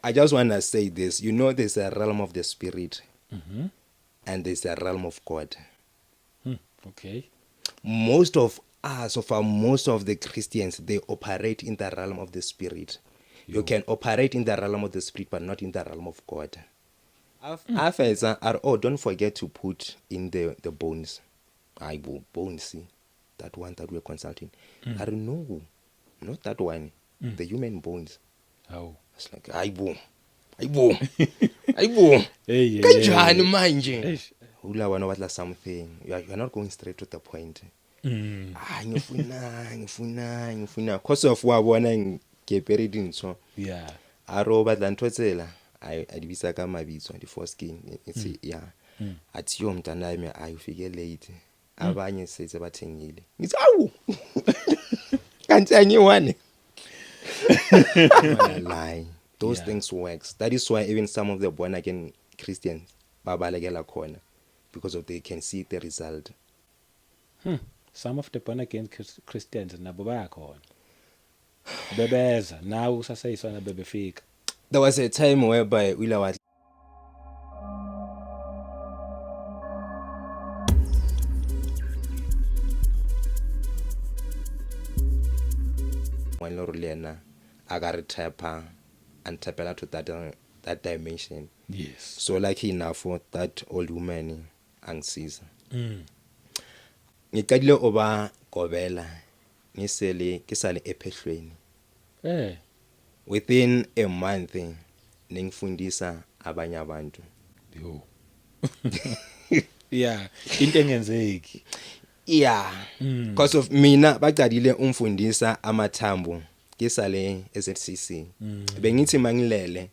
I just want to say this. There's a realm of the spirit, and there's a realm of God. Okay. Most of us, most of the Christians, they operate in the realm of the spirit. You can operate in the realm of the spirit, but not in the realm of God. Don't forget to put in the bones. Bones, see, that one that we're consulting. I don't know, not that one. The human bones. Oh. It's like, ayibo, Hey. kanjani manje? Eish. Ula wana watla something. You are not going straight to the point. Ngifuna. Cause of wabona ngeperiod nso. Yeah. Aro batla ntho tsela. I dibisa ka mabitso di foreskin. It's yeah. Athi yo mntanami ayufike late. Abanye setse bathengile. Ngithi awu. Kanti anyiwane. Lie. Those things works. That is why even some of the born again Christians babalekela khona, because of they can see the result. Some of the born again Christians nabo bayakhona. Bebeza now usaseyisona bebefika. There was a time whereby Willa was when Lorena agaritapa and tapela to that dimension. Yes. So lucky enough for that old woman angisiza. Ngicadile oba gobela ngisele kisale ephehlweni. Within a month ningifundisa abanye abantu. Yo. Yeah, into engenzeki. Yeah. Because of mina baqadile umfundisa amathambo kisale SCC. Bengithi mangilele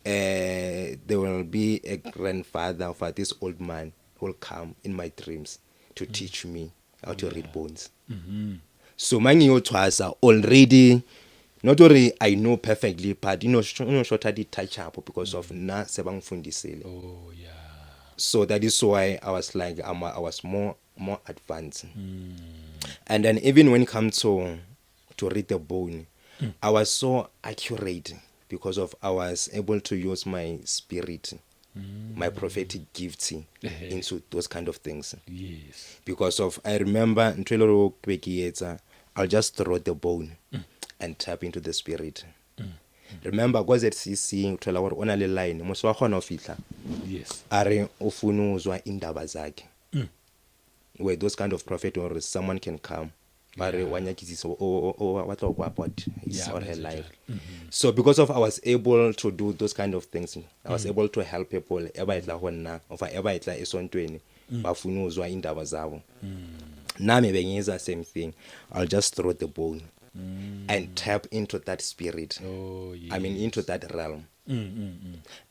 there will be a grandfather of this old man who will come in my dreams to teach me how to read bones. So mangiyothwasa already, not only I know perfectly, but short I did touch up because of na sebangifundisile. Oh yeah. So that is why I was like I was more advanced. And then even when it comes to read the bone, I was so accurate because of I was able to use my spirit, my prophetic gifts into those kind of things. Yes. Because of I remember I'll just throw the bone and tap into the spirit. Remember because at CC uthola gore ona le line mo swa khona ofihla. Yes. Are ufuna uzwa indaba zakhe. Where those kind of prophet or someone can come but wanyakisisa what about his or her life. So because of I was able to do those kind of things, I was able to help people ebayitla hona of ebayitla esontweni bafuna uzwa indaba zabo. Nami bengiza same thing. I'll just throw the bone and tap into that spirit. Oh yes. I mean into that realm.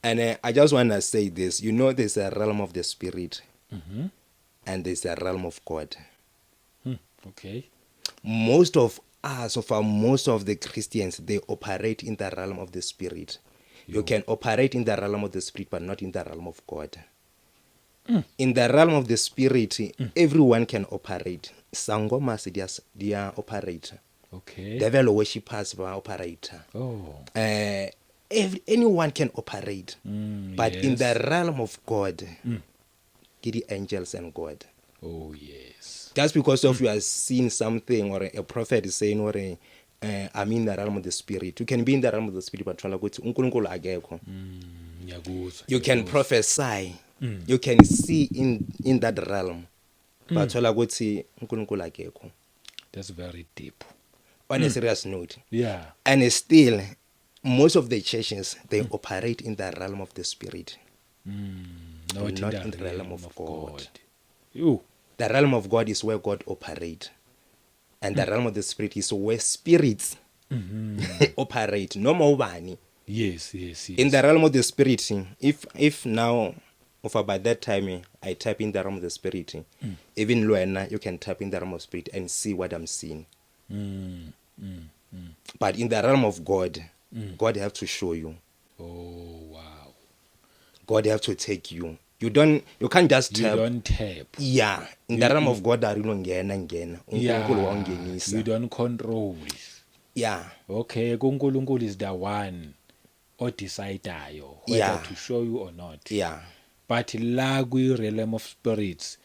And I just want to say this, there's a realm of the spirit and there's a realm of God. Okay. Most of us, most of the Christians, they operate in the realm of the spirit. You can operate in the realm of the spirit, but not in the realm of God. In the realm of the spirit, everyone can operate. Sangomas, they are operator. Okay. Devil worshippers are operator. Oh. Anyone can operate. But in yes. the realm of God, get the angels and God. Oh yes. Just because of you are seeing something or a prophet is saying or I'm in the realm of the spirit. You can be in the realm of the spirit, but you can prophesy. You can see in that realm. But that's very deep. On a serious note. Yeah. And still, most of the churches, they operate in the realm of the spirit. Not in the realm of God. You. The realm of God is where God operates. And the realm of the spirit is where spirits operate. No more bani. Yes. In the realm of the spirit, if now, by that time, I type in the realm of the spirit, even Luena, you can type in the realm of spirit and see what I'm seeing. But in the realm of God, God have to show you. Oh wow. God have to take you. You can't just tap. You don't tap. Yeah. In the realm of God, you don't control. Yeah. Okay, uNkulunkulu is the one odecidayo whether Yeah. to show you or not. Yeah. But la realm of spirits,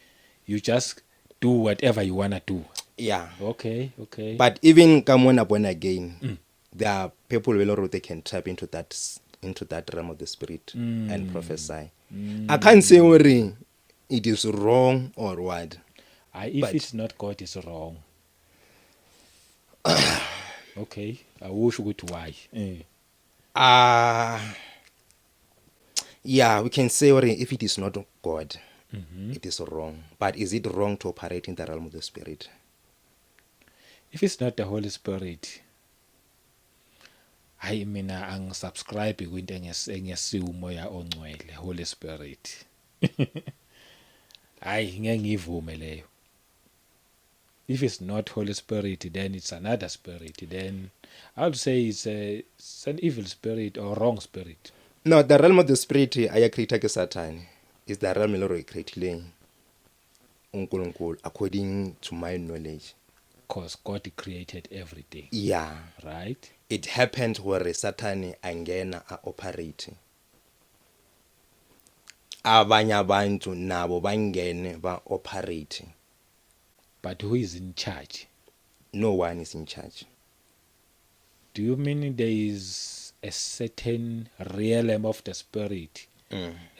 you just do whatever you wanna do. Yeah. Okay. But even come when born again, there are people who they can tap into that realm of the spirit and prophesy. I can't say whether it is wrong or what. If But- it's not God, it's wrong. Okay. I wish ukuthi why. Yeah, we can say whether if it is not God, it is wrong. But is it wrong to operate in the realm of the spirit? If it's not the Holy Spirit, hayi mina angisubscribe kwinto engesiwa umoya ongcwele, Holy Spirit. Hayi ngeke ngivume leyo. If it's not Holy Spirit, then it's another spirit. Then I would say it's an evil spirit or wrong spirit. No, the realm of the spirit I created ke Satan is the realm lo created uNkulunkulu according to my knowledge. Because God created everything, Yeah. right? It happened where Satan angena operate. Abanye abantu nabo bangene ba operate. But who is in charge? No one is in charge. Do you mean there is a certain realm of the spirit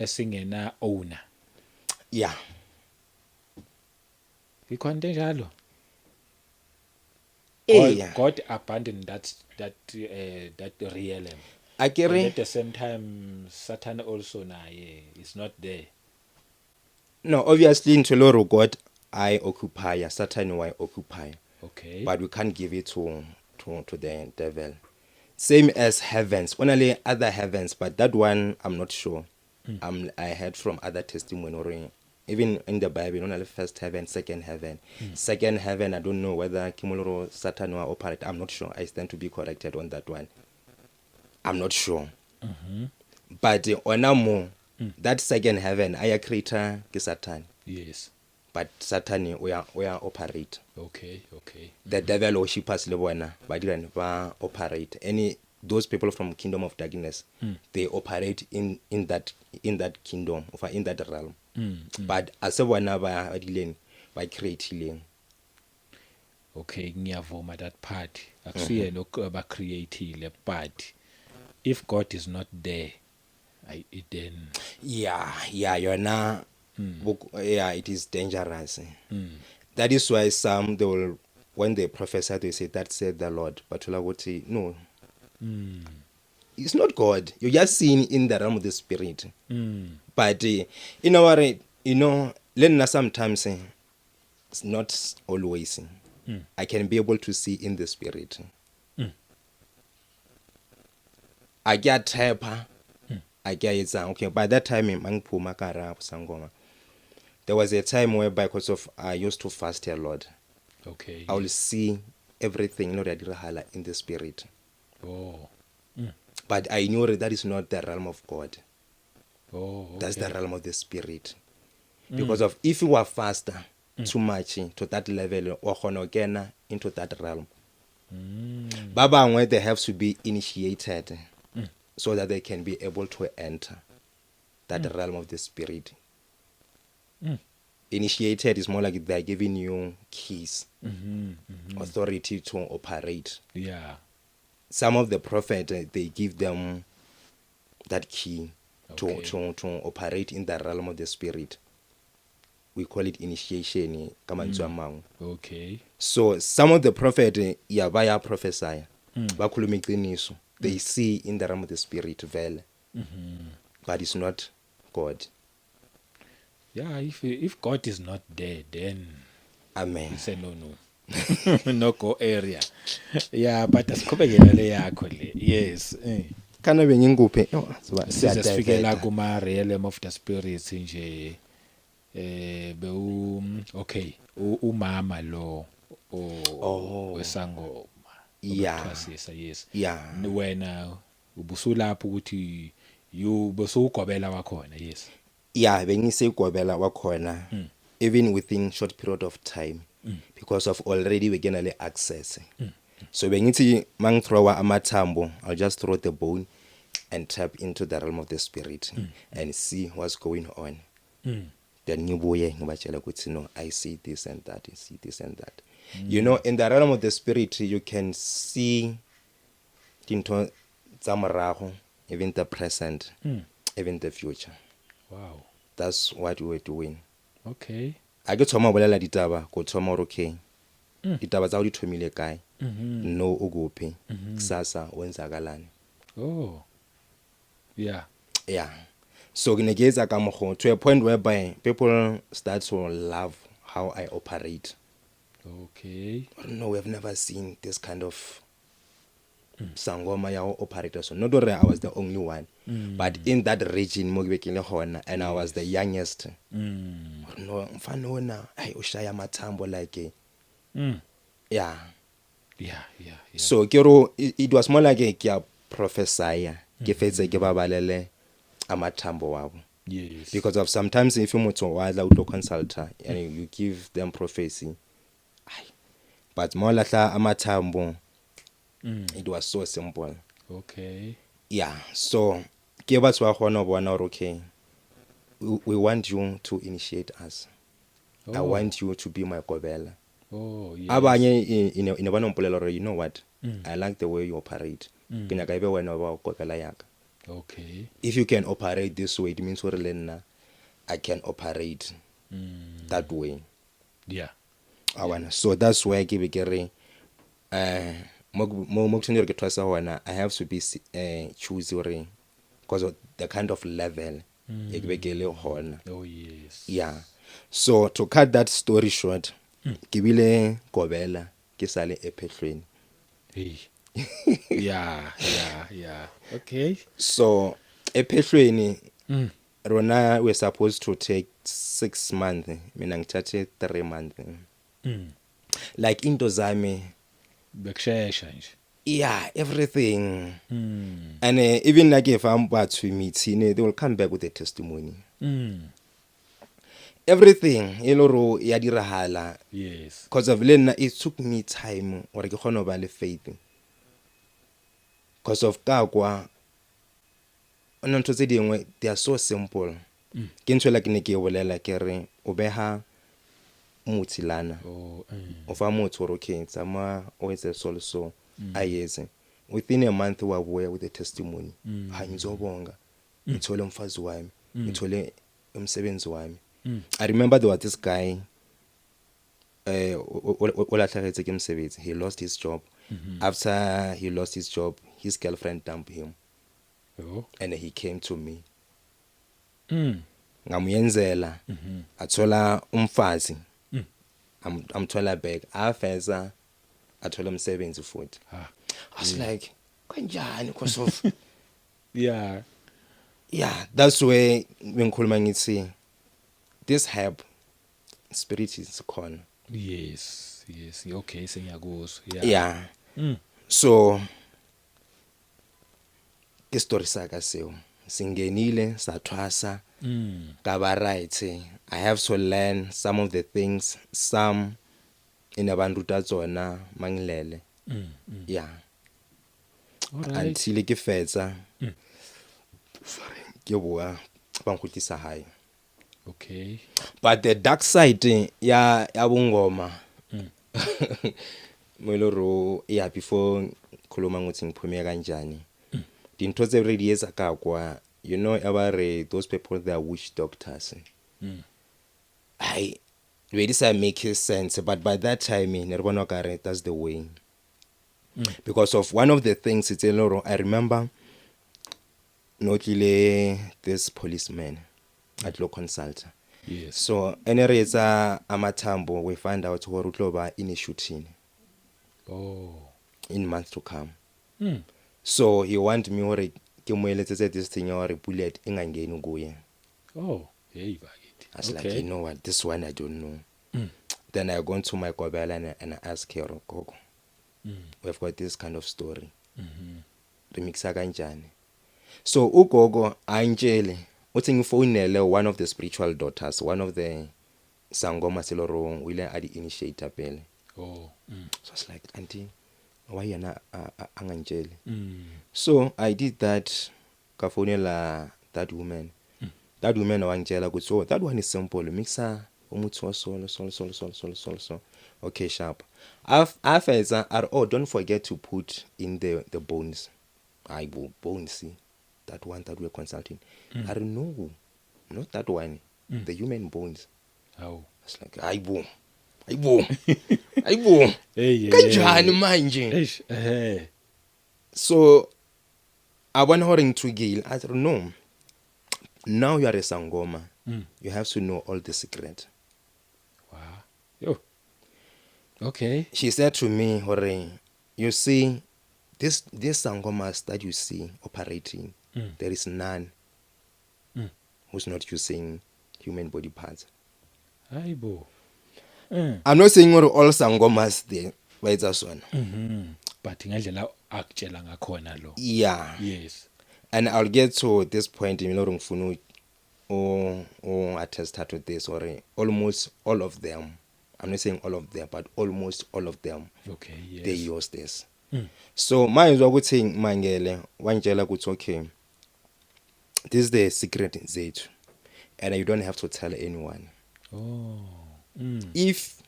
esingena owner? Yeah. Ikhona njalo. Yeah. God abandoned that realm. And Akere at the same time, Satan also is not there. no, obviously into Lord God I occupy, Satan why occupy. Okay. But we can't give it to the devil. Same as heavens, only other heavens, but that one I'm not sure. I heard from other testimony, or even in the Bible, only first heaven, second heaven. Second heaven, I don't know whether Kimuloro Satan will operate. I'm not sure. I stand to be corrected on that one. I'm not sure. But onamo, that second heaven, I creator ke Satan. Yes. But Satan we are operate. Okay. The devil worship us le bona ba dirang ba operate. Any those people from kingdom of darkness, they operate in that kingdom or in that realm. But as bona ba dileng ba creating. Okay, ngiyavuma that part. Akusiye lokho abacreateile, but if God is not there, then Yeah, yona yeah, it is dangerous. That is why some they will when they prophesy they say that said the Lord, but would say no. It's not God. You're just seeing in the realm of the spirit. But you know what? Lena sometimes it's not always. I can be able to see in the spirit. I get type. I get it. Okay, by that time, Mangpuma Kara Sangoma. There was a time whereby because of I used to fast a lot. okay. I will see everything in the spirit. Oh. But I knew that is not the realm of God. Oh. Okay. That's the realm of the spirit. Because of if you are faster too much to that level or honogena into that realm. Baba where they have to be initiated so that they can be able to enter that realm of the spirit. Initiated is more like they're giving you keys, authority to operate. Yeah. Some of the prophet they give them that key Okay. to operate in the realm of the spirit. We call it initiation. Okay. So some of the prophet baya prophesy. Bakhuluma iqiniso. They see in the realm of the spirit vele. But it's not God. Yeah, if God is not there, then Amen. it's a no. No go area. Yeah, but asiqhubekela le yakho le. Yes. Kana benginguphe Sizafikela kuma realm of the spirits nje okay umama lo wesangoma Yeah. obathwasisa, yes. Yeah. Wena ubusulapho ukuthi you busugobela wakhona, yes. Yeah, bengise igobela wakhona even within short period of time because of already we gonna le access. So bengithi mangithrowa amathambo, I'll just throw the bone and tap into the realm of the spirit and see what's going on. Mm. Then ngibuye ngibatshela ukuthi no, I see this and that, I see this and that. You know, in the realm of the spirit you can see into tsa morago, even the present, even the future. Wow. That's what we were doing. Okay. A ke thoma bolela ditaba go thoma gore okay, ditaba tsa go di thomile kae, no o gophe, kusasa wenzakalani. Oh. Yeah. Yeah. So ke ne ke etsa ka mogo to a point whereby people start to love how I operate. Okay. No, we have never seen this kind of sangoma ya go operate. So not only I was the only one, but in that region mo ke be ke le gona, and I was the youngest. No, mfana ona ay ushaya mathambo like yeah. Yeah. So kero it was more like ke a prophesy ke fetse ke babalele amathambo wabo. Yes. Because of sometimes if you motho wa la utlo consulta and you give them prophecy, but more lahla amathambo, it was so simple. Okay. Yeah. So ke batho ba gona bona gore okay, we want you to initiate us. I want you to be my kobela. Oh, yes. Abanye ine bana mpolela gore you know what, I like the way you operate. Ke nyaka ibe wena ba kobela yaka. Okay. If you can operate this way, it means gore le nna I can operate that way. Yeah. So that's why ke be ke re mo tshwanetse ke twasa hona, I have to be choose gore because of the kind of level e ke be ke le hona. Oh, yes. Yeah. So to cut that story short, ke bile kobela ke sale ephehlweni. Hey. Yeah. Okay. So ephehlweni rona we're supposed to take 6 months, mina ngithathe 3 months. Like into zami, Bekshesha nje. yeah, everything. And even like if I'm about to meet, they will come back with a testimony. Everything eloro ya dirahala. Yes. Because of Lena, it took me time or ke kgona ba le faith. Because of kagwa ona ntho tse dingwe, they are so simple. Ke ntse la ke ne ke bolela ke re o beha motsilana. Oh. Of a motho okay, tsama o etse so ayeze. Within a month wa boya with a testimony. Ha ngizobonga. Ngithole umfazi wami, ngithole umsebenzi wami. I remember there was this guy olahlahetse ke msebenzi. He lost his job. After he lost his job, his girlfriend dumped him. Oh. And he came to me. Ngamuyenzela athola umfazi. Amthola back. Afeza athola umsebenzi futhi. I was like, kanjani because of Yeah. yeah, that's where bengikhuluma ngithi this help spirit is khona. Yes. Okay, sengiyakuzwa. Yeah. So ke story saka seo singenile sathwasa ka ba right. I have to learn some of the things, some in abantu ta tsona mangilele. Yeah. All right. Until ke fetsa sorry ke boa ba nkhutlisa hae. Okay. But the dark side ya bungoma moloro yeah, before khuluma ngothi ngiphume kanjani, dintho tse re di etsa ka kwa, you know, about those people, they are witch doctors. I really say make sense, but by that time ne re bona kare that's the way. Because of one of the things it's a lot, I remember notile this policeman at law consult. Yes. So enereza amathambo, we find out who utloba in a shooting Oh. in months to come. So he want me hore ke mo eletse this thing or bullet ingangeni kuye. Oh, hey bakithi. I was like, you know what, this one I don't know. Then I go to my kobela and I ask her, Gogo, we've got this kind of story. Remixa kanjani. So ugogo angitshele uthi ngifonele one of the spiritual daughters, one of the sangoma seloro wile adi initiator pele. Oh. So I was like, auntie, why yana angangitshele? So I did that. kafonela that woman. That woman wangitshela ukuthi oh that one is simple mixa umuthi so. Okay, sharp. After oh don't forget to put in the bones. Bones, see. That one that we're consulting. I don't know. Not that one. The human bones. Hawu. It's like ayibo. Hey. Kanjani manje? Eish, So abona hore ngithukile. I don't know. Now you are a sangoma. You have to know all the secret. Wow. Yo. Okay. She said to me, hore, you see this sangomas that you see operating, there is none who's not using human body parts. Hayibo. I'm not saying all sangomas there, but it's just one. But ngendlela akutshela ngakhona lo. Yeah. Yes. And I'll get to this point in ngifuna or attest to this or almost all of them. I'm not saying all of them, but almost all of them. Okay, yes. They use this. So manje ukuthi mangele wangitshela ukuthi okay, this is the secret zethu and you don't have to tell anyone. Oh. If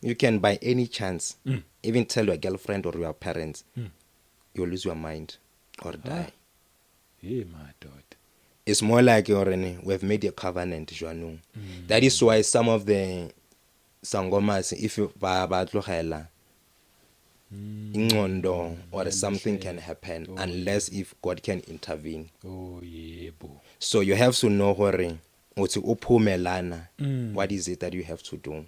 you can by any chance even tell your girlfriend or your parents, you'll lose your mind or die. Yeah, my daughter. It's more like we've made a covenant, Joanu. That is why some of the sangomas, if you batlogela ingqondo or something can happen unless if God can intervene. Oh yebo. So you have to know hore uthi uphume lana, what is it that you have to do?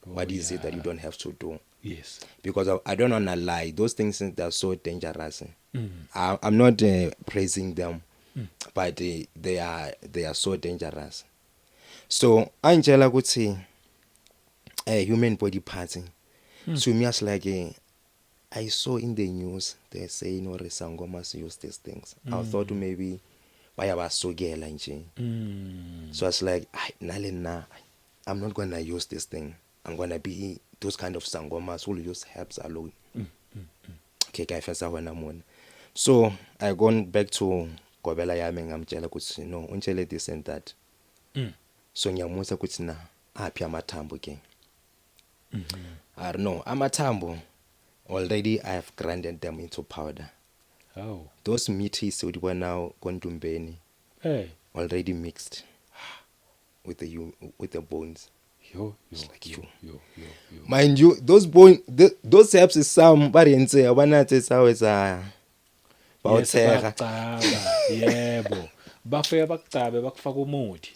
What is it that you don't have to do? Yes. Because I don't want to lie. Those things that are so dangerous. I'm not praising them, but they are so dangerous. So angela ukuthi human body parts. To me it's like I saw in the news they're saying or sangomas use these things. I thought maybe bayabasogela nje. So I was like, I'm not gonna use this thing. I'm gonna be those kind of sangomas who will use herbs alone. Okay, guy first when I'm on. So I gone back to Gobela yami ngamtshela ukuthi no, untshele this and that. So ngiyamusa ukuthi na aphi amathambo ke. I don't know, amathambo already I have grinded them into powder. Oh. Those meaties would now kondumbeni Hey. already mixed with the bones. Yo. Mind you, those those herbs is some variants abanathi saweza bawutheka. Yebo. Bafika bakucabe bakufaka umuthi.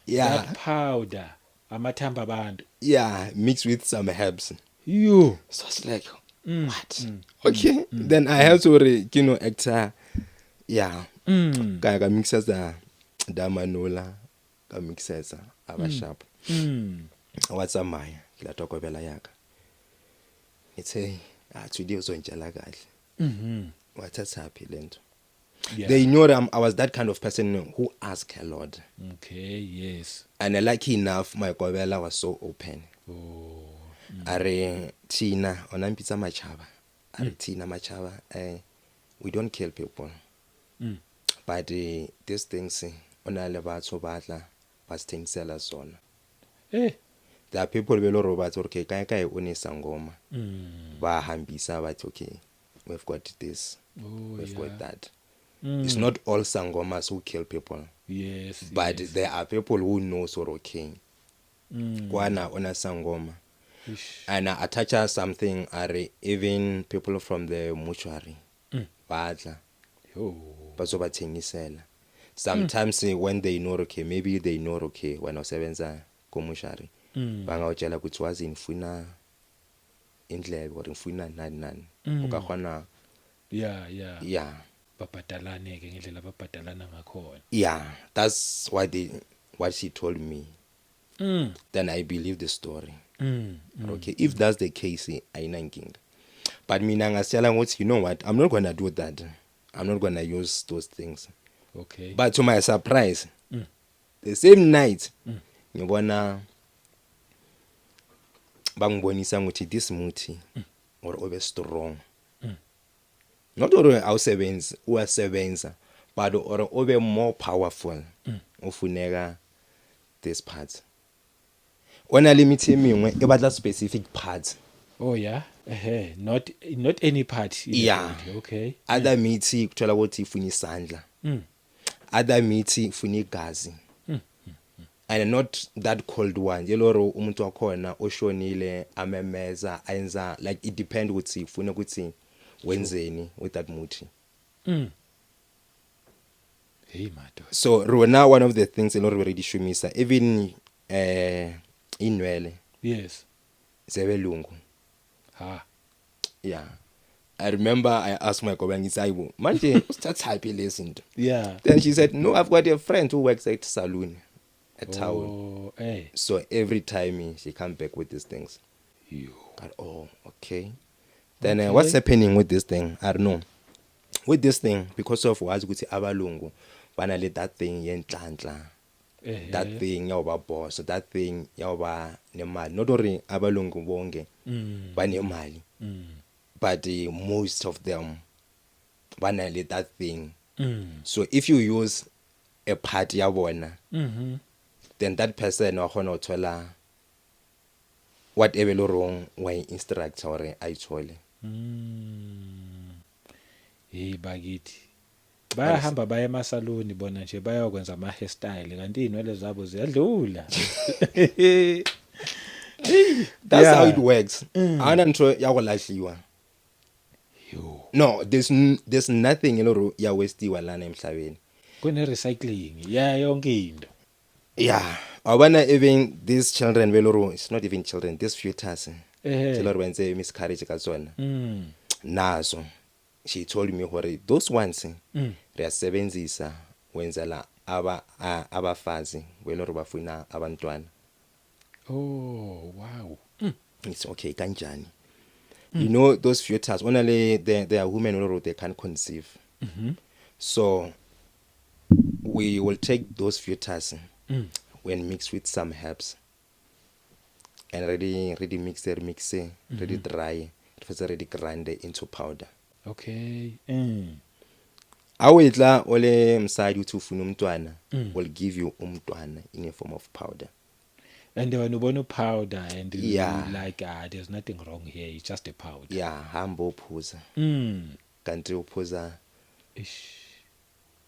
Yeah. That powder amathamba abantu. Yeah, mixed with some herbs. Yo. So it's like what? Okay. Then I have to actor. Yeah. Ka mixes the damanola, ka mixes abasharp. What's a my la tokobela yaka. It's today uzonjala kahle. What's happy lento. They know I was that kind of person who asked a lot. Okay, yes. And lucky enough my Gobela was so open. Oh. Are Tina onampitsa machaba. Are Tina machaba we don't kill people. But these things onale batho batla basithengisela zona. There are people belo robots okay kai unesangoma. Bahambisa bathi okay we've got this. We've got that. It's not all sangomas who kill people. Yes. But there are people who know so okay. Kwana ona sangoma. And attach something are even people from the mortuary. Badla. Bazobathengisela. Sometimes when they know okay, maybe they know okay when osebenza komushari. Bangawutshela ukuthi wazi ngifuna indlebe or ngifuna nani. Ukahona. Yeah. Babhadalane ke ngendlela babhadalana ngakhona. Yeah, that's what she told me. Then I believe the story. Okay, if that's the case, ayinankinga. But mina ngasiyala ngokuthi you know what, I'm not going to do that. I'm not going to use those things. Okay. But to my surprise, the same night ngibona bangibonisa ukuthi this muthi or obe strong. Not all awusebenza uyasebenza but or obe more powerful ufuneka this part ona limit emingwe ebatla specific parts. Oh yeah, not any part in the Yeah. body. Okay. Other meat kuthola ukuthi ifuna isandla, other meat ifuna igazi, and not that cold one yeloro umuntu wakhona oshonile amemeza ayenza like it depend ukuthi ifuna ukuthi wenzeni with that muthi. Hey madoda. So rona one of the things eloro already shumisa even inwele Yes. zebelungu. Ha. Yeah, I remember I asked my Kobangi Saibu, manje usithatha lezinto. Yeah. Then she said, no, I've got a friend who works at salon at town. Oh, hey. So every time she come back with these things. You. God, oh, okay. Then Okay. what's happening with this thing? I don't know. With this thing, because of wazi ukuthi abalungu banale that thing yenhlanhla. That thing yawuba boss, that thing yawuba nemali. Not only abalungu bonke banemali. But most of them banale that thing. So if you use a part yabona, then that person wakhona uthola whatever lo wrong way instructor or ayithole. Hey bakithi. Bayahamba baye emasaluni bona nje bayokwenza ama hairstyle kanti inwele zabo ziyadlula. That's how it works. Anantro yakolahliwa. Yo. No, there's nothing eloro ya wastiwa lana emhlabeni. Kune recycling. Yeah, yonke into. Yeah, abana even these children veloro, it's not even children, these fetus. Eh. Eloro wenze miscarriage kazona. Nazo. She told me hore those ones riyasebenzisa wenzela abafazi weloro bafuna abantwana. Oh, wow. It's okay kanjani. You know those fetus only they are women or they can conceive. So we will take those fetus when mixed with some herbs and ready mix it, ready dry, it already grind into powder. Okay. Awetla ole msadi uthi ufuna umntwana will give you umntwana in a form of powder. And when you want powder and Yeah. like there's nothing wrong here, it's just a powder. Yeah, hambo phuza. Kanti uphuza Ish.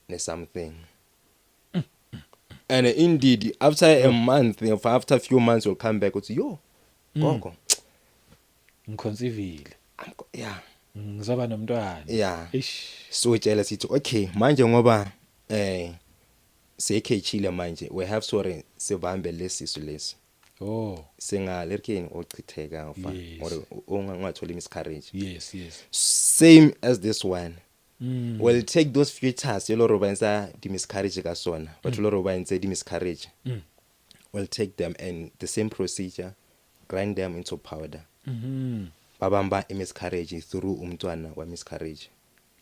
ne something. And indeed, after a month, after a few months, you'll come back and say, yo, gogo. Ngikhonsivile. Yeah. Ngizoba nomntwana. Yeah. Ish. So utshela sithi okay manje ngoba sekhechile manje we have sorry sivambe lesisu lesi Oh. singalerkeni ochitheka ufa Yes. or ungathola miscarriage. Yes, yes. Same as this one. We'll take those fetus yeloro benza di miscarriage ka sona but loro benza di miscarriage. We'll take them and the same procedure grind them into powder. Babamba miscarriage through umntwana wa miscarriage.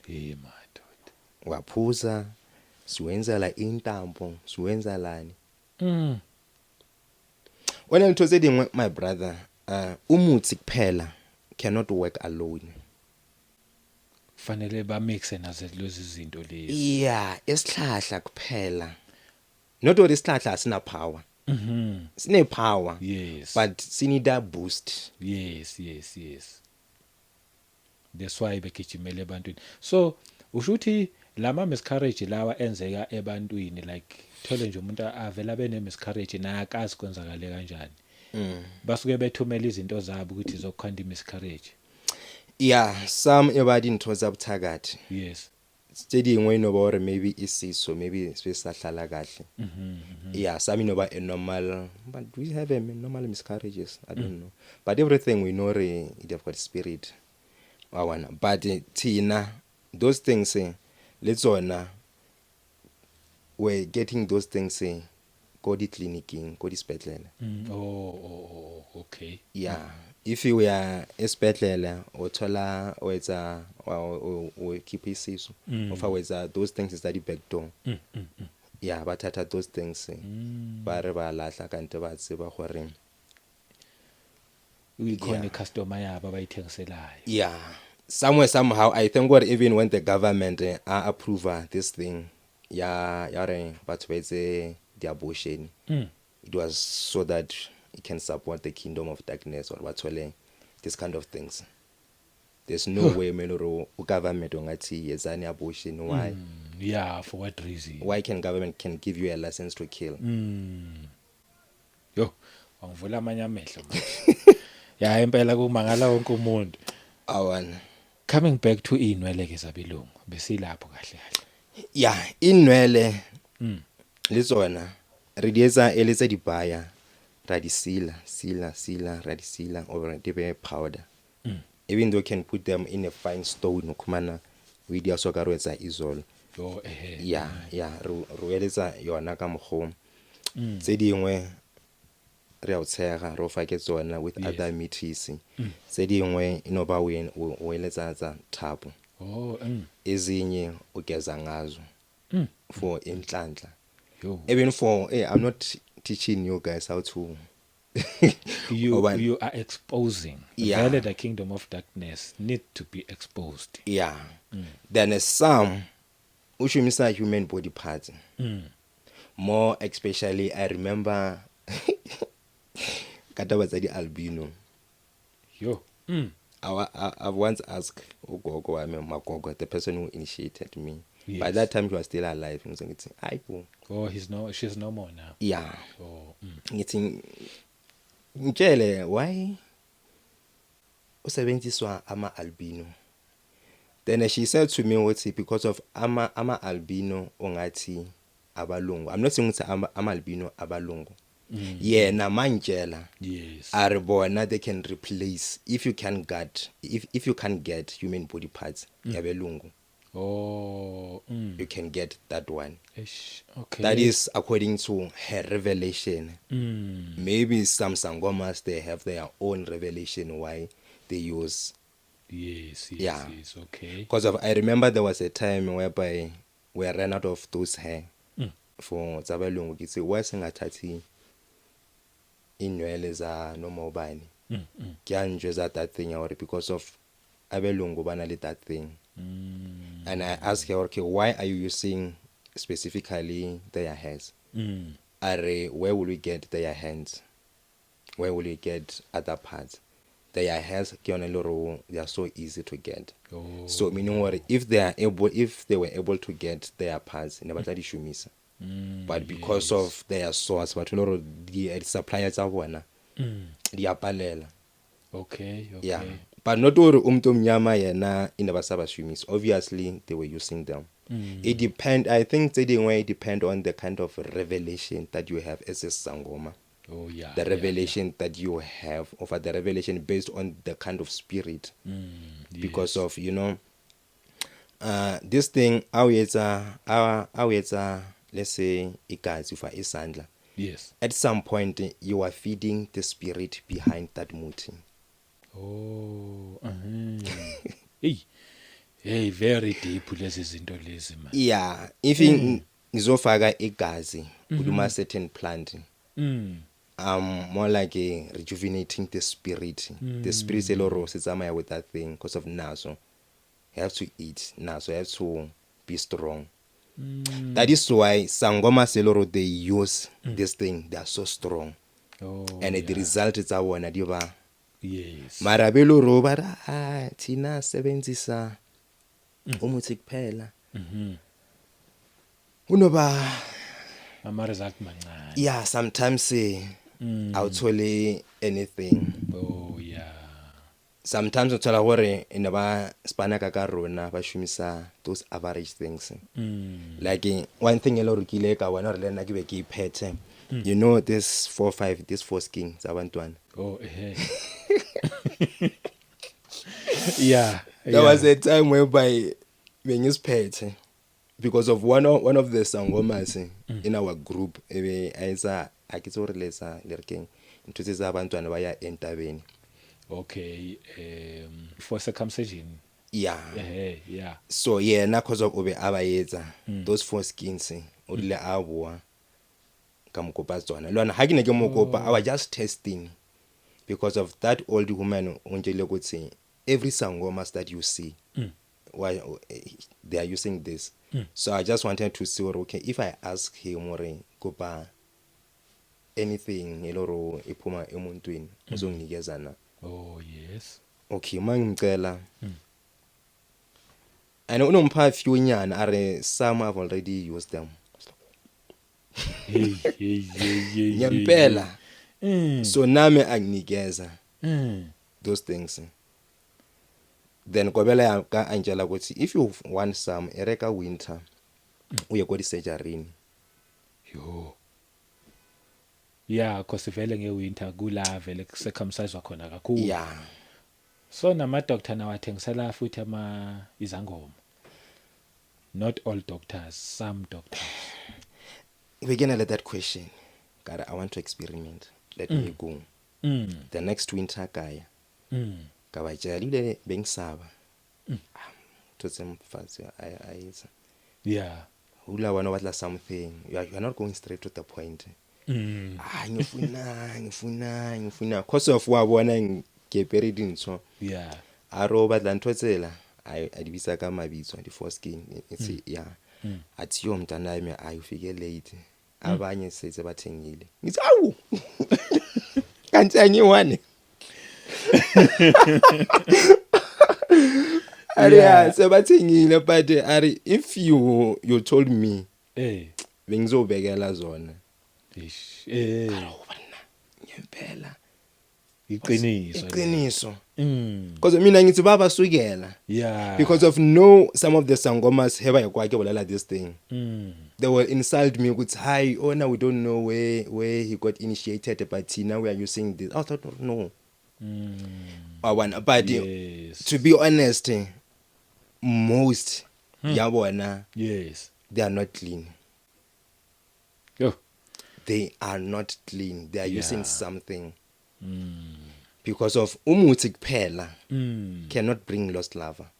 Hey madoda. Waphuza siwenzela intambo siwenzalani. When I told him my brother umuthi kuphela cannot work alone. Fanele ba mixe nazo lezi zinto lezi. Yeah, isihlahla kuphela. Not all isihlahla asina power. Sine power. Yes. But sinida boost. Yes, yes, yes. That's why begijimele ebantwini. So ushuthi lama miscarriage lawa enzeka ebantwini like thole nje umuntu avela bene miscarriage na akazi kwenzakale kanjani. Basuke bethumela izinto zabo ukuthi zokhanda miscarriage. Yeah, some ebadi nthoza buthakathi. Yes. Studying when over maybe isiso maybe sisahlala kahle. Yeah, some inoba a normal but do we have a normal miscarriages? I don't know. But everything we know it have got spirit. But Tina, those things let's on we're getting those things go the clinicing, go the hospital. Oh, okay. Yeah. If you were esibhedlela othola wetha or keep isisu ofa wetha those things is that the back door. Yeah, bathatha those things ba re ba lahla kanti batse ba gore Uyikhona customer yabo abayithengiselayo. yeah, somewhere somehow I think what even when the government approve this thing ya re batho ba etse the abortion it was so that it can support the kingdom of darkness or bathole this kind of things. There's no way meloro government ongathi yezani abortion. Why? Yeah, for what reason? Why can government can give you a license to kill? Yo, wangivula amanye amehlo manje. Ya impela kumangala wonke umuntu. Awana. Coming back to inwele ke zabelungu besilapho kahle kahle. Yeah, inwele lezona re dietsa eletsa dibaya ra di sila ra di sila or di be powder. Even though you can put them in a fine stone kumana we dia so ka ro etsa izolo. Yo Yeah ro eletsa yona ka mogho tse dingwe re a tshega ro fa ke tsona with other meats tse dingwe inoba wena o eletsa tsa thapo ezinye ugeza ngazo for inhlanhla. Even for I'm not teaching you guys how to you are exposing. Yeah. The kingdom of darkness need to be exposed. Yeah. Then some ushumisa human body parts. More especially I remember kata bazadi albino. Yo. I've once asked ugogo wami magogo, the person who initiated me. Yes. By that time he was still alive. Ngithi ayibo. Oh, she's no more now. Yeah. Oh. Ngithi ngitshele why usebenziswa ama albino. Then she said to me ukuthi because of ama albino ongathi abalungu. I'm not saying ukuthi ama albino abalungu. Yeah, na manjela. Yes. Aribona they can replace if you can get human body parts yabelungu. Oh. You can get that one. Ish. Okay. That is according to her revelation. Maybe some sangomas they have their own revelation why they use. Yes. Yeah. Yes. Okay. Because I remember there was a time whereby we ran out of those hair for zabelungu. Kithi wasengathathi inwele za noma ubani. Kanje za that thing or because of abelungu bana le that thing. And I asked her, okay, why are you using specifically their hairs? Where will we get their hands? Where will we get other parts? Their hairs, they are so easy to get. Oh. So meaning what if they were able to get their parts, never try to shumisa. But because of their source, but the suppliers are one, the apalela. Okay. Yeah. But not all mnyama yena inabasaba shumis. Obviously they were using them. It I think they depend on the kind of revelation that you have as a sangoma. Oh yeah. The revelation that you have, or the revelation based on the kind of spirit. Because of this thing awetsa let's say igazi ufa isandla. Yes. At some point you are feeding the spirit behind that muti. Oh. Hey, very deep lezi zinto lezi man. Yeah, if ngizofaka igazi kuluma certain plant. More like rejuvenating the spirit. The spirit seloro sitsamaya with that thing because of naso. You have to eat naso, you have to be strong. That is why sangoma seloro they use this thing. They are so strong. Oh. And the result is our diba. Yes. Mara beloro bara thina sebenzisa umuthi kuphela. Unoba ama result mancane. yeah, sometimes awuthole anything. Oh yeah. Sometimes uthola hore inaba spana ka rona ba shumisa those average things. Like one thing elo rukile ka wena re lena ke be ke iphethe. You know this 4-5 this foreskin zabantwana. Oh yeah. There was a time whereby bengisiphethe because of one of the sangomas in our group ayisa akitsorelesa lerkeng ntutse za abantwana baya entabeni. Okay, for circumcision. Yeah. Yeah. So yeah, na cause of obe abayetsa those foreskins odile abua ka mokopa tsona. Lona ha ke ne ke mokopa I was just testing because of that old woman onjele ukuthi every sangomas that you see why they are using this So I just wanted to see okay if I ask him or kuba anything eloro iphuma emuntwini uzonginikeza na. Oh yes. Okay mangimcela I know unompha few nyana are some I've already used them. Hey. Ngempela. So nami anginikeza Mm. those things. Then kobela ka angela ukuthi if you want some ereka winter uye kwa surgery. Yo. Yeah, cause vele ngewinter kula vele kucircumcise khona kakhulu. Yeah. So nama doctor nawathengisela futhi izangoma. Not all doctors, some doctors. We're gonna let that question. God, I want to experiment. Let me go. The next winter kaya. Kabajalile bengisaba. Thotse mfazi ayisa. Yeah. Ula wana watla something. You are not going straight to the point. Ngifuna. Cause of wabona ngeperiod nso. Yeah. Aro batla nthotsela. Adibisa ka mabitso di foreskin. It's yeah. Athi yo mntanami ayufike late. Abanye setse bathengile. Ngithi awu. Kanti angiwane. Yeah, sebathengile but ari if you told me bengizobekela zona. Ish. Ngempela. Iqiniso. Because mina ngithi baba sukela. Yeah. Because of some of the sangomas have yakwake bolala this thing. They will insult me with hi oh now we don't know where he got initiated but now we are using this. I thought no. But yes. To be honest most yabona yes they are not clean. Yo. They are not clean. They are using something. Because of umuthi kuphela cannot bring lost lover.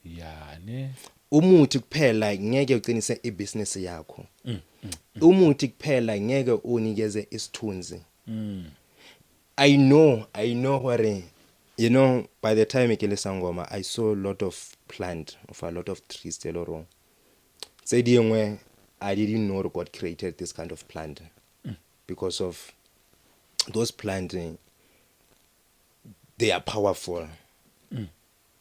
Yeah ne. Umuthi kuphela ngeke uqinise ibusiness yakho. Umuthi kuphela ngeke unikeze isithunzi. I know where by the time ikele sangoma I saw a lot of plant of a lot of trees teloro. Say dingwe I didn't know God created this kind of plant because of those plants they are powerful.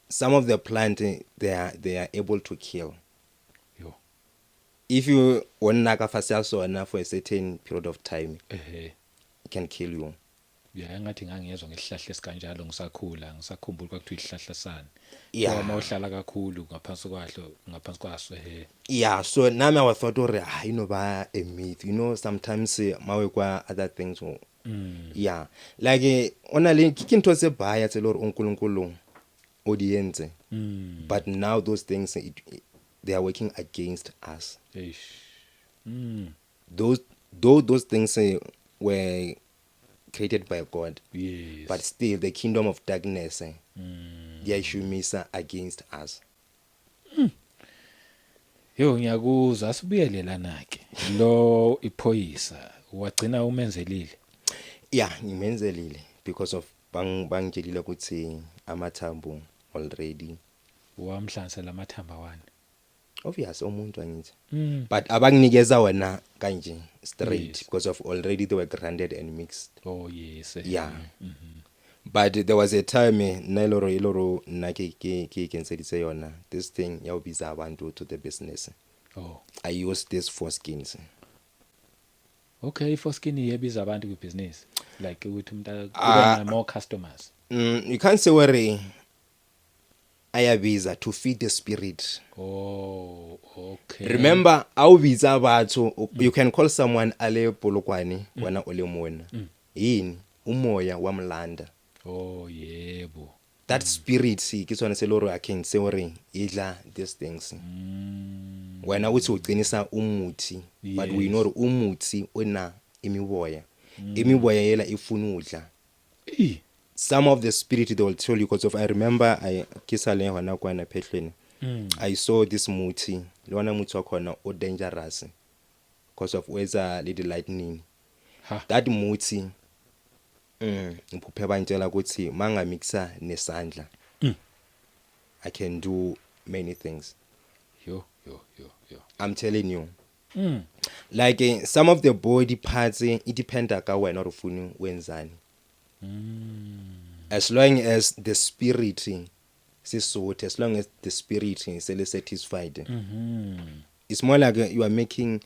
Some of the plant they are able to kill. Yo. If you wonaka fasasona for a certain period of time it can kill you. Yeah ngathi ngangiyezwa ngesihlahla esikanjalo ngisakhula ngisakhumbula kwakuthiwa isihlahla sani. Yeah. Uma uhlala kakhulu ngaphansi kwaso Yeah, so nami I thought ba a myth. Sometimes mawe kwa other things. Yeah. Like ona le kintho se baya tse lori uNkulunkulu odiyenze. But now those things they are working against us. Those things were created by God. Yes. But still the kingdom of darkness yashumisa against us. Yo ngiyakuzwa asibuyele lana ke. Lo iphoyisa wagcina umenzelile. Yeah, ngimenzelile because of bangitshelile ukuthi amathambo already. Wamhlansela amathamba wani. Obvious umuntu angithi. But abanginikeza wena kanje straight because of already they were grinded and mixed. Oh yes. Yeah. But there was a time iloro nake ke kenseditse yona this thing yawubiza abantu to the business. Oh. I use this foreskins. Okay, foreskin yebiza abantu ku business like ukuthi umuntu kube more customers. You can't say worry ayabiza to feed the spirit. Oh, okay. Remember awubiza batho you can call someone ale polokwane wena olemona. Yini umoya wamlanda. Oh yebo. That spirit ke tsona se loro I can say worry idla these things. Wena uthi uqinisa umuthi but we know umuthi ona imiboya. Imiboya yela ifuna udla. Some of the spirit they will tell you because of I remember I kisale hona kwana phehlweni. I saw this muthi lona muthi wakhona o dangerous because of weather little lightning. That muthi ngiphuphe bantshela ukuthi manga mixa nesandla I can do many things. Yo. yo. I'm telling you. Like some of the body parts it depend ka wena or ufuna wenzani. As long as the spirit sisothe, as long as the spirit is satisfied. It's more like you are making,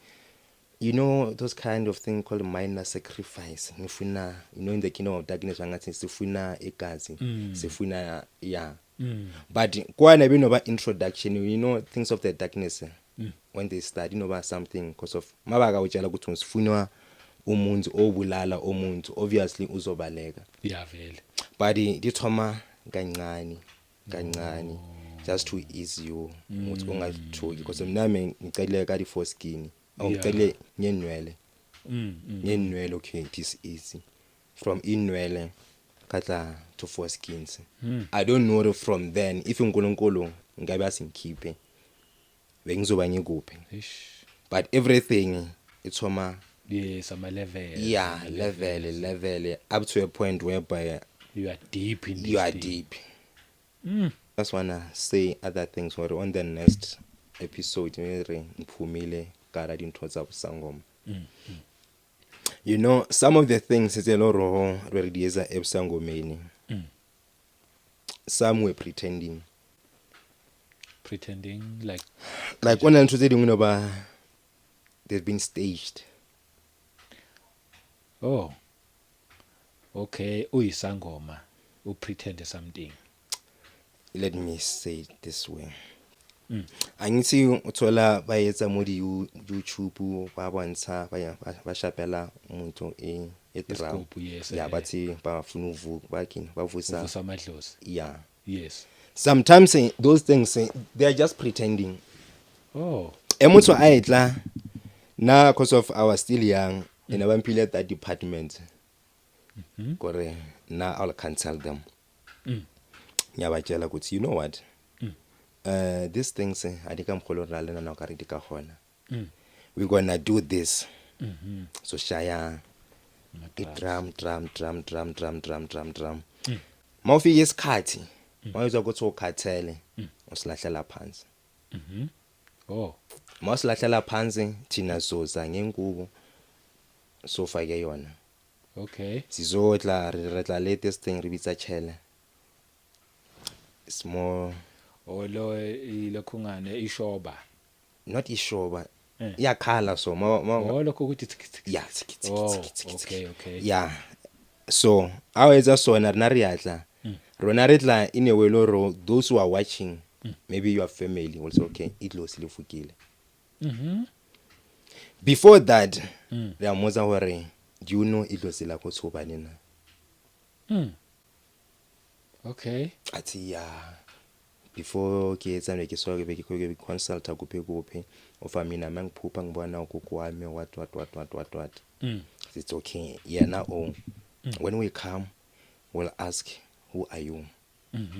you know, those kind of thing called minor sacrifice. Nifuna, you know, in the kingdom of darkness, wangathi sifuna igazi, sifuna But kwa na bino ba introduction, you know, things of the darkness when they start, you know, about something because of mabaga utshela ukuthi usifuna umuntu obulala umuntu, obviously uzobaleka. Yeah, vele. But dithoma kancane just to ease you ukuthi ungathuki because nami ngicela ka di foreskin ngicela nyenwele nyenwele. Okay, this easy from inwele katla to foreskins. I don't know from then if uNkulunkulu ngabe asingikhiphe bengizoba ngikuphi, but everything it's from yes, ama level. Yeah, level up to a point whereby you are deep in this you are thing. deep. Just wanna say other things or on the next episode ngiphumile kara dintho tsa busangoma. You know, some of the things it's a lot of redieza ebusangomeni. Some were pretending like when I'm thinking about they've been staged. Oh, okay. Uyisangoma, u pretend something. Let me say it this way. Angithi uthola bayetsa mo di YouTube ba bontsha ba shapela umuntu drum. Yeah, bathi bafuna uvuka bakini bavusa amadlozi. Yeah. Yes. Sometimes those things they are just pretending. Oh. Emutho ayitla na because of our still young in abampile at that department. Kore na I'll cancel them. Nyabatshela ukuthi you know what? These things adikamkholorala na karidi ka hona. We're going to do this. So shaya drum. Mawufika isikhathi mawuzwa ukuthi ukhathele usilahlela phansi. Oh. Mawusilahlela phansi thina zoza ngenkubo sofake yona. Okay. Sizodla retla latest thing ribitsa chele. It's more lo ilokhungane ishoba. Not ishoba. Iyakhala so lokho ukuthi yeah. Okay. Yeah. So aweza sona rina riatla. Rona ritla in a way loro those who are watching maybe your family will say okay idlo silifukile. Before that they are moza hore do you know idlo sila ko tsobane na? Okay. Athi yeah. Before ke etsane ke so ke be ke consult kuphe ofa mina mangiphupha ngibona ukoko wami what. It's okay. Yeah, now when we come we'll ask who are you?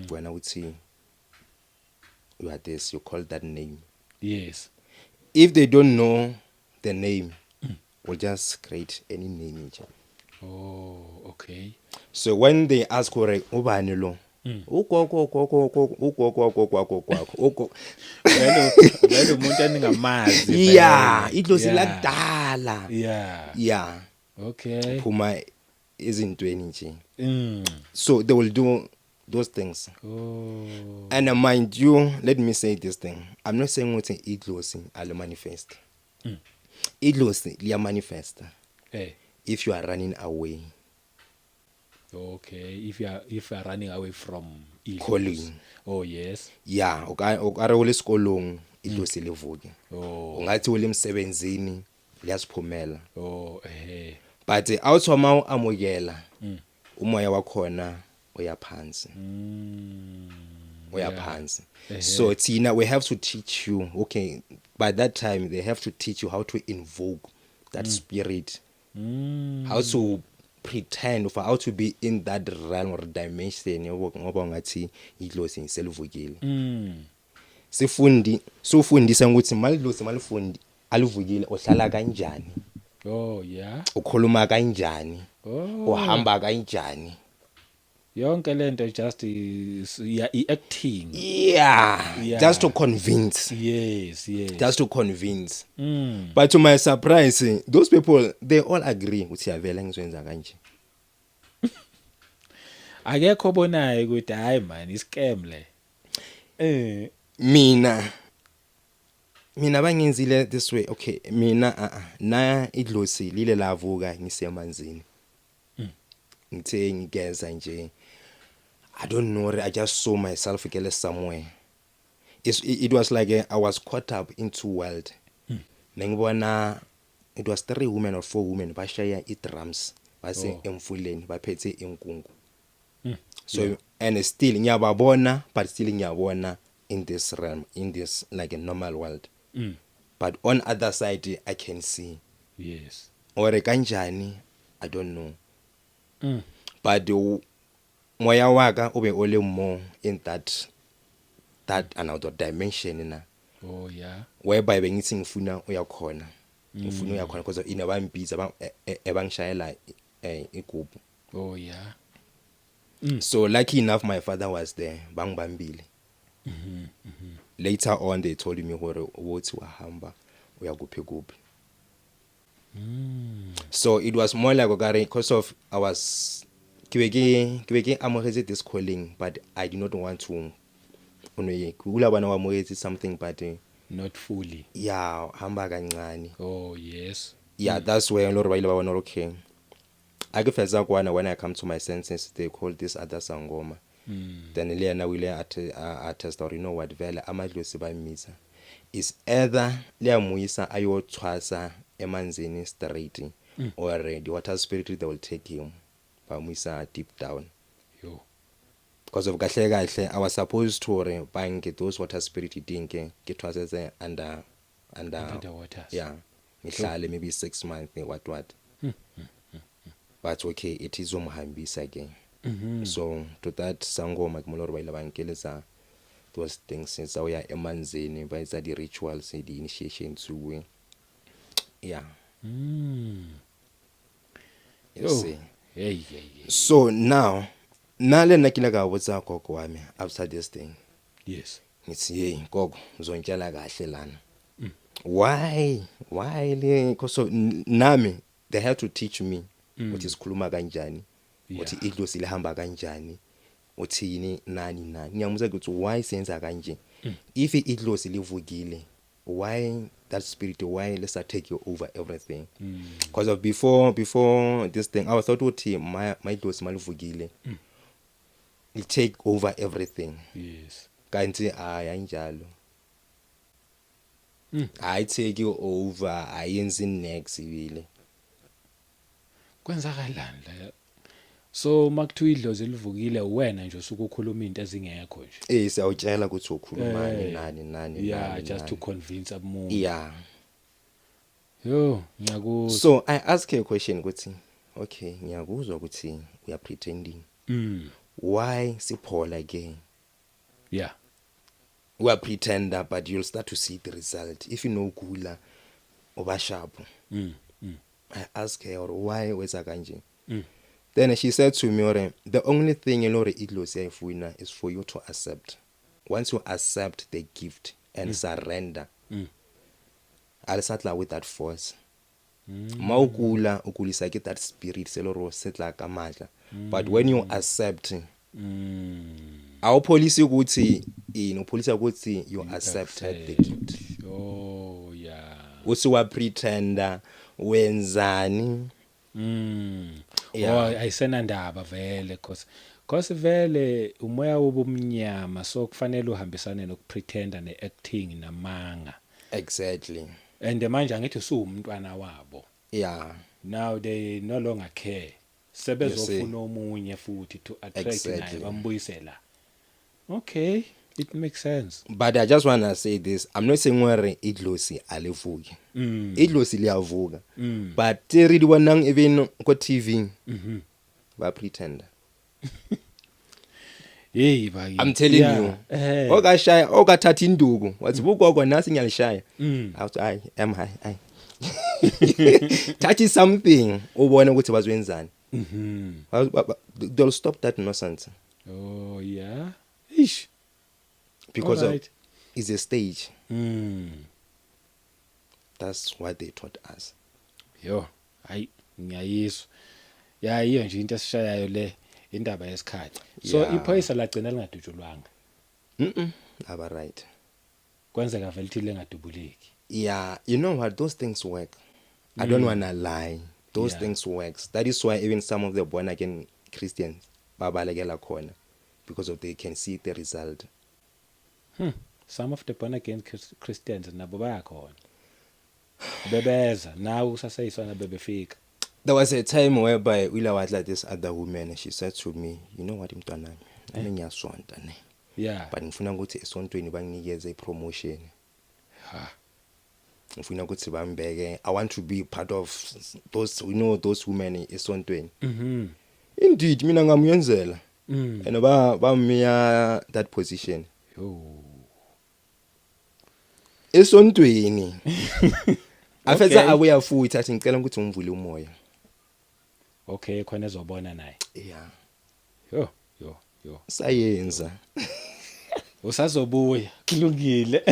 When I would say you are this, you call that name. Yes. If they don't know the name, we'll just create any name. Oh, okay. So when they ask for ubani lo ugogo vele umuntu eningamazi. Yeah, idlozi lakudala. Yeah. Okay. Phuma izintweni nje. So they will do those things. Oh. And mind you, let me say this thing. I'm not saying what idlozi alo manifest. Idlozi liya manifest. If you are running away. Okay, if you are running away from calling. Oh yes. Yeah, okare ule sikolong idlozi livuke. Oh. Ungathi ule emsebenzini liyasiphumela. Oh But awuthoma amukela umoya wakhona uyaphansi. Uyaphansi. So Tina, we have to teach you. Okay, by that time they have to teach you how to invoke that spirit. How to pretend of how to be in that realm or dimension ngoba ngathi idlozi ngiselivukile. Sifundisa ukuthi malidlozi malifundi alivukile ohlala kanjani. Oh yeah. Ukhuluma kanjani? Oh. Uhamba kanjani? yonke lento just i-acting. Yeah, just to convince. Yes. Just to convince. But to my surprise, those people, they all agree ukuthi yavela ngizoyenza kanje. Akekho obonayo ukuthi hayi man iscam le. Mina bangenzile this way. Okay, mina na idlozi lile lavuka ngisemanzini. Ngithe ngigeza nje. I don't know, I just saw myself get somewhere. It was like I was caught up into world. Nengibona it was 3 women or 4 women bashaya i-drums base emfuleni baphethe inkungu. So and still ngiyababona, but still ngiyabona in this realm, in this like a normal world. But on other side I can see. Yes. Or kanjani, I don't know. But moya waka ube ole more in that another dimension na. Oh yeah. Whereby bengithi ngifuna uyakhona. Ngifuna uyakhona because inabambiza ebangishayela igubhu. Oh yeah. So lucky enough my father was there bangibambile. Later on they told me hore wothi wahamba uyakuphi kuphi. So it was more like because of I was kibeke amogetse this calling, but I did not want to kulabana wamogetse something, but not fully. Yeah, hamba kancane. Oh yes. Yeah, that's where lori ba ile ba bona okay. Akufeza kwana when I come to my senses they call this other sangoma. Then lena wile attest or you know what vele amadlozi bayimisa is either leyamuyisa ayothwasa emanzini straight or the water spirit they will take him bamuyisa deep down. Yo. Because of kahle I was supposed to bank those water spirit idinke githwaseze under the waters. Yeah. Ngihlale maybe 6 months what. But okay, it is umhambisa again. So to that sangoma kumoloro bayila bankeleza those things since awuya emanzini bayisa the rituals the initiation to yeah. You see. Hey. So now nale nakila ka botsa gogo wami after this thing. Yes. Ngithi hey gogo ngizontshala kahle lana. Why le because nami they had to teach me ukuthi sikhuluma kanjani. Uthi idlozi lihamba kanjani uthini nani ngiyamuza ukuthi why senza kanje if idlozi livukile why that spirit why let's take you over everything because of before this thing I thought uthi my idlozi malivukile it take over everything. Yes. Kanti ayanjalo I take you over ayenzi next ibile kwenzakalani la. So makuthiwa idlozi livukile wena nje usukukhuluma into ezingekho nje. Siyawutshela ukuthi ukhulumani nani. Yeah, just to convince umuntu. Yeah. Yo, ngiyakuzwa. So I ask you a question ukuthi okay, ngiyakuzwa ukuthi we are pretending. Why siphola again? Yeah. We are pretender but you'll start to see the result if you know kula oba sharp. I ask her why weza kanje. Then she said to me, the only thing idlozi ayifuna is for you to accept. Once you accept the gift and surrender, I'll settle with that force. Maukula ukulisa get that spirit seloro setla kamandla. But when you accept, our policy ukuthi policy ukuthi you accepted the gift. Oh yeah. Usiwa pretender wenzani. Yeah. Oh ayisenandaba vele because vele umoya wobumnyama so kufanele uhambisane nokupretenda neacting namanga. Exactly. And manje angithi usuwumntwana wabo. Yeah. Now they no longer care. Sebezofuna omunye futhi to attract naye bambuyisela. Okay, it makes sense. But I just want to say this. I'm not saying where idlozi alivuki. Idlozi liyavuka. But they really wanang even ko TV. Ba pretender. Hey bagi. I'm telling you. Okashaya okathatha induku. Wathi bugogo nasi ngiyalishaya. I am high. Touch something ubone ukuthi bazwenzani. They'll stop that nonsense Oh yeah. Ish. because Alright. it's a stage. That's what they taught us. Yo, hayi ngiyayizwa. Ya yiyo nje into esishayayo le indaba yesikhathi. So Yeah. iphoyisa lagcina lingadutshulwanga. Aba right. Kwenzeka vele ukuthi lingadubuleki. Yeah, you know what? Those things work. I don't wanna lie. Those Yeah. things works. That is why even some of the born again Christians babalekela khona because of they can see the result. Some of the born again Christians nabo bayakhona. Bebeza nawe usaseyisona bebefika. There was a time whereby Willa was like this other woman and she said to me, you know what mntwana nami ngiyasonta ne. Yeah. But ngifuna ukuthi esontweni banginikeze ipromotion. Ha. Ngifuna ukuthi bambeke. I want to be part of those those women esontweni. Indeed mina ngamyenzela. And bamiya that position. Yo. Esontweni. Afetha Okay. abuya futhi athi ngicela ukuthi ungivule umoya. Okay, khona ezobona naye. Yeah. Yo. Sayenza. Usazobuya kulungile.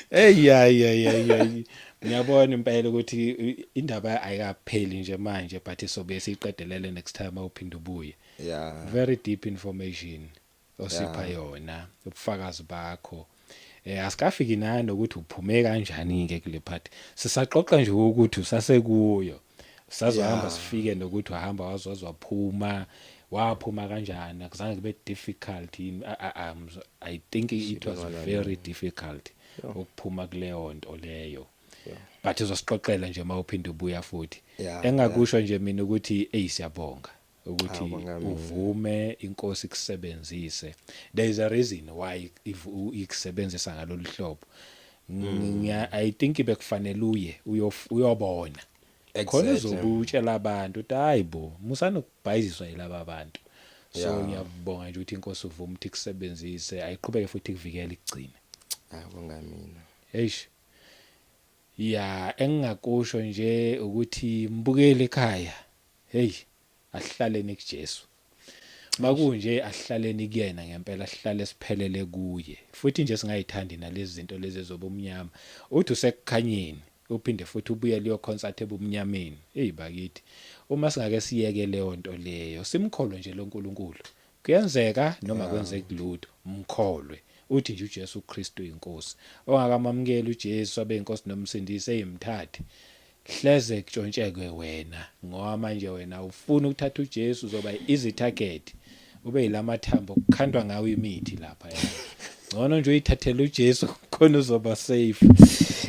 Hey. Ngiyabona impela ukuthi indaba ayikapheli nje manje but isobe siqedelele next time awuphinda ubuye. Yeah. Very deep information osipha yona ubufakazi bakho. Asikafiki nani nokuthi uphume kanjani ke kule part. Sisaxoxa nje ukuthi usasekuyo. Sazohamba sifike nokuthi wahamba waphuma waphuma kanjani akuzange kube difficult I think it was very difficult ukuphuma kuleyo nto leyo. But uzosixoxela nje mawuphinda ubuya futhi. Engakusho nje mina ukuthi siyabonga ukuthi uvume inkosi kusebenzise. There is a reason why ikusebenzisa ngalolu hlobo. I think bekufanele uyobona. Khona uzobutshela abantu ukuthi hayibo musanokubhayiziswa yilaba abantu. So ngiyabonga nje ukuthi inkosi uvuma ukuthi kusebenzise ayiqhubeke futhi kuvikela igcine. Ayibonga mina. Eish. Ya engingakusho nje ukuthi mbukele ekhaya. Hey, ahlaleni kuJesu. Makunje ahlaleni kuyena ngempela ahlale siphelele kuye. Futhi nje singayithandi nalezi zinto lezi ezobumnyama. Uthi usekukhanyeni uphinde futhi ubuye leyo concert ebumnyameni. Hey bakithi. Uma singake siyeke leyo nto leyo, simkholwe nje loNkulunkulu. Kuyenzeka noma kwenzeke lutho, mkholwe. Uthi nje uJesu Kristu inkosi. Ongakamamukela uJesu abe inkosi nomsindisi eyimthathe. Hleze kutshontsheke wena ngoba manje wena ufuna ukuthatha uJesu uzoba easy target. Ube yilamathambo kukhandwa ngawe imithi lapha yana. Ngcono nje uyithathele uJesu khona uzoba safe.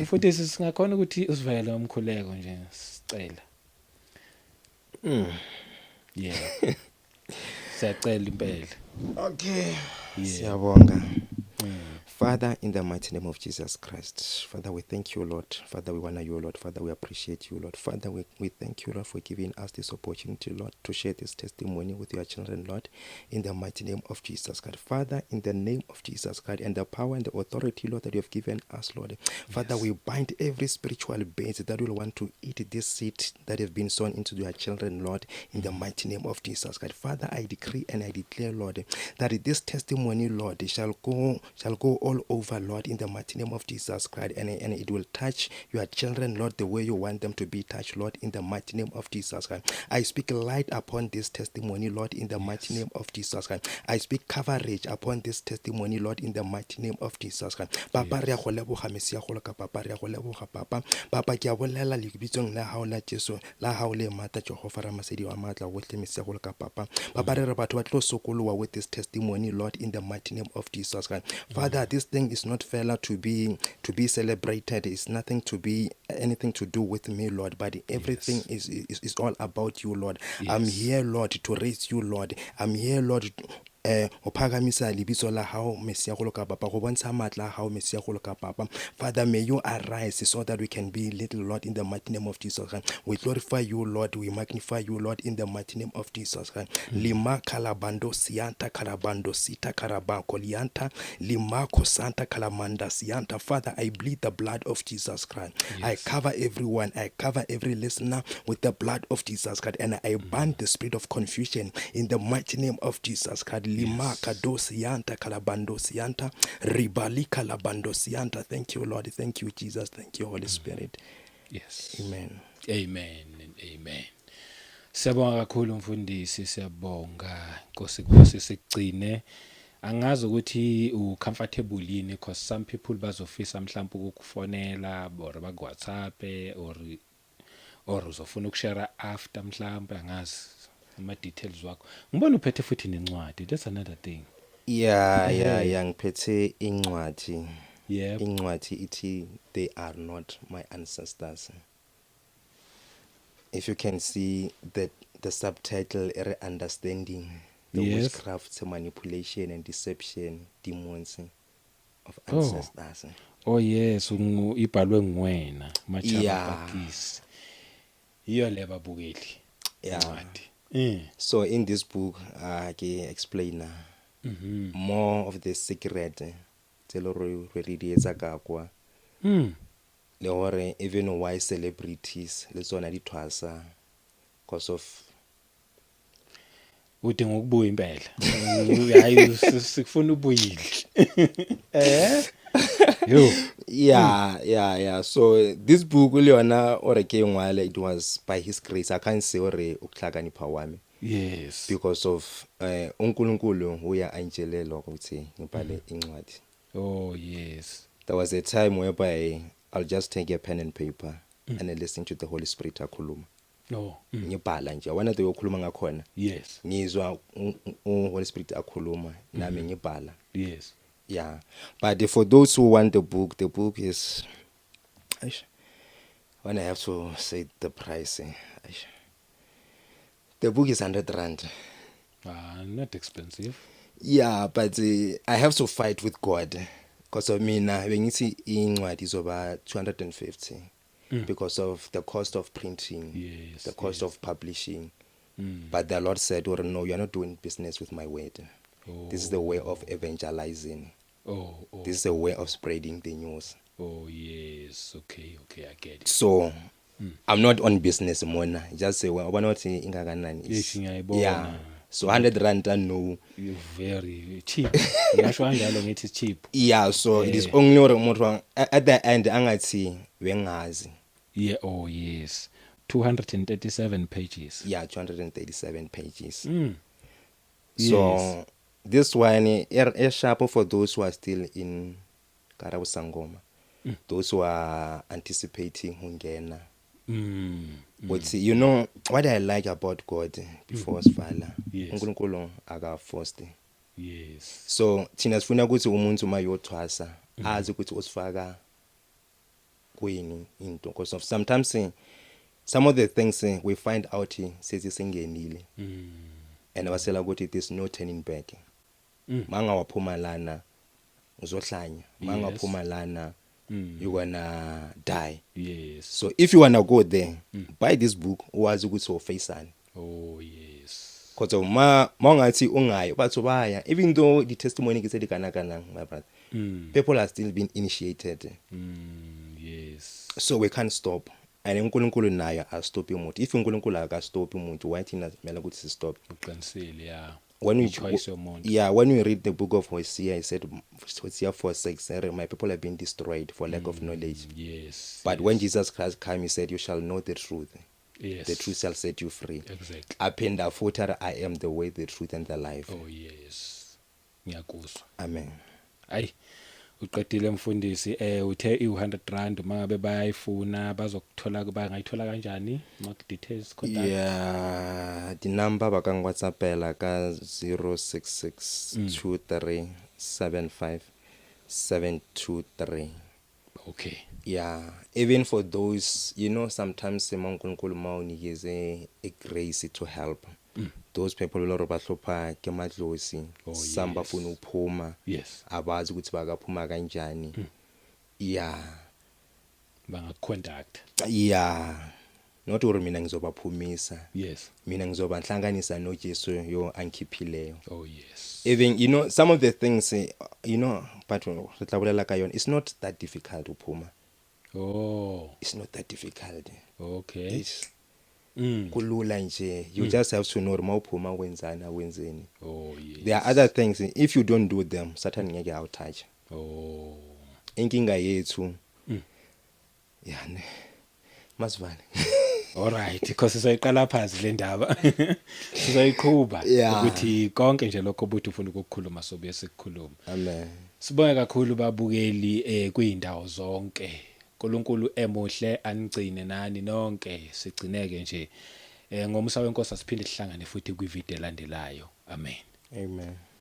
Futhi singakhona ukuthi usivele umkhuleko nje sicela. Yeah. Siyacela impela. Okay. Yeah. Siyabonga. Father, in the mighty name of Jesus Christ, Father, we thank you, Lord. Father, we honor you, Lord. Father, we appreciate you, Lord. Father, we thank you, Lord, for giving us this opportunity, Lord, to share this testimony with your children, Lord, in the mighty name of Jesus Christ. Father, in the name of Jesus Christ, and the power and the authority, Lord, that you have given us, Lord. Father, we bind every spiritual base that will want to eat this seed that have been sown into your children, Lord, in the mighty name of Jesus Christ. Father, I decree and I declare, Lord, that this testimony, Lord, shall go all over, Lord, in the mighty name of Jesus Christ, and it will touch your children, Lord, the way you want them to be touched, Lord, in the mighty name of Jesus Christ. I speak light upon this testimony, Lord, in the mighty name of Jesus Christ. I speak coverage upon this testimony, Lord, in the mighty name of Jesus Christ. Papa re a go leboga mesia go ka papa re a go leboga papa ke a bolela le bitsong la hao la Jesu la hao le mata Jehova ra masedi wa matla go tle mesia go ka papa re batho ba tlo sokolowa with this testimony, Lord, in the mighty name of Jesus Christ. Father, this thing is not fair to be celebrated. It's nothing to be anything to do with me, Lord, but everything is all about you, Lord. I'm here, Lord, to raise you, Lord. I'm here, Lord, o phakamisa lebitso la hao Mesia go ka papa go bontsha matla a hao Mesia go ka papa. Father, may you arise so that we can be little, Lord, in the mighty name of Jesus. We glorify you, Lord, we magnify you, Lord, in the mighty name of Jesus. Lima kalabando sianta karabando sita karabako lianta lima kosanta kalamanda sianta. Father, I bleed the blood of Jesus Christ. I cover everyone, I cover every listener with the blood of Jesus Christ, and I ban the spirit of confusion in the mighty name of Jesus Christ. Lima kadosianta kalabandosianta ribali kalabandosianta. Thank you, Lord. Thank you, Jesus. Thank you, Holy Spirit. Yes. Amen. Amen and amen. Siyabonga kakhulu mfundisi, siyabonga. Nkosi sigcine. Angazi ukuthi ucomfortable yini because some people bazofisa mhlawumbe ukukufonela or baku-WhatsApp or uzofuna ukushare after mhlawumbe angazi ama details wakho. Ngibona uphethe futhi nencwadi. That's another thing. Yeah, ngiphethe incwadi. Yep. Incwadi ithi they are not my ancestors. If you can see that the subtitle, understanding the witchcraft, manipulation and deception, demons of ancestors. Oh yes, ibhalwe nguwena Machabapakisi. Iyo leba bukeli. Yeah. So in this book, I can explain more of the secret. Telo re di etsa ka kwa. Le hore even why celebrities le tsona di thwasa because of udinga ukubuya impela. Hayi sikufuna ubuyile. Yeah. So this book uliona ore ke ngwale, it was by his grace. I can't say ore ukuhlakanipha wami. Yes. Because of uNkulunkulu uya antshelela ukuthi ngibhale incwadi. Oh yes. There was a time whereby I'll just take a pen and paper and I listen to the Holy Spirit akhuluma. No. Ngibhala nje wana to yokhuluma ngakhona. Yes. Ngizwa Holy Spirit akhuluma nami ngibhala. Yes. Yeah. But for those who want the book is when I have to say the price. The book is 100 rand. Not expensive. Yeah, but I have to fight with God. Because of me now, when you see incwadi is over 250 because of the cost of printing, the cost of publishing. But the Lord said, "Oh no, you are not doing business with my word. This is the way of evangelizing. This is the way of spreading the news." Oh yes, okay, I get it. So I'm not on business mona. Just say, well, not ingakanani. Yes, yeah. So 100 rand, no. You're very cheap. It's cheap. Yeah, so it is only at the end angathi wengazi. Yeah, oh yes. 237 pages. Yeah, 237 pages. So yes. This one is sharp for those who are still in Karabo Sangoma. Those who are anticipating Hungena. But you know what I like about God before Sfala. uNkulunkulu akaforce. Yes. So thina sifuna ukuthi umuntu mayothwasa azi ukuthi usifaka kuyini into, because of sometimes some of the things we find out sezisengenile and wasela ukuthi there's no turning back. Manga waphuma lana uzohlanya, manga waphuma lana you're gonna die. Yes. So if you wanna go there, buy this book uwazi ukuthi ufacani. Oh yes. Because ma ungathi ungayo batho baya, even though the testimony is said kana my brother. People are still being initiated. Yes. So we can't stop. And uNkulunkulu naye astop umuntu. If uNkulunkulu akastop umuntu, why thina kumele ukuthi stop? Uqinisile, yeah. When we choice yomuntu. Yeah, when we read the book of Hosea, it said Hosea 4:6, my people have been destroyed for lack of knowledge. Yes. But when Jesus Christ came, he said, you shall know the truth. Yes. The truth shall set you free. Exactly. Apenda futhi I am the way, the truth and the life. Oh yes. Ngiyakuzwa. Amen. Ayi uqedile mfundisi, uthe i100 rand mangabe bayayifuna bazokuthola bangayithola kanjani? Mark details contact. Yeah, the number baka WhatsAppela ka 0662375723. Okay. Yeah, even for those, you know, sometimes uNkulunkulu mawunikeze a grace to help. those people loro bahlupha ke madlozi some bafuna ukuphuma yes abazi ukuthi bakaphuma kanjani yeah bangacontact not uri mina ngizobaphumisa yes mina ngizobanhlanganisa noJesu yo ankhiphileyo oh yes even you know some of the things you know but re tla bolela ka yona it's not that difficult uphuma oh it's not that difficult okay it's kulula nje you just have to know mawuphuma wenzani awenzeni oh yes there are other things if you don't do them Satan ngeke awutouch oh inkinga yethu yani masivane alright because sizoyiqala phansi le ndaba sizoyiqhuba ukuthi konke nje lokho buthi ufuna ukukhuluma sobe sikukhuluma amen sibonga kakhulu babukeli kuyindawo zonke uNkulunkulu emuhle anigcine nani nonke sigcineke nje ngomsa wenkosi asiphinde sihlangane futhi kwivideo elandelayo amen amen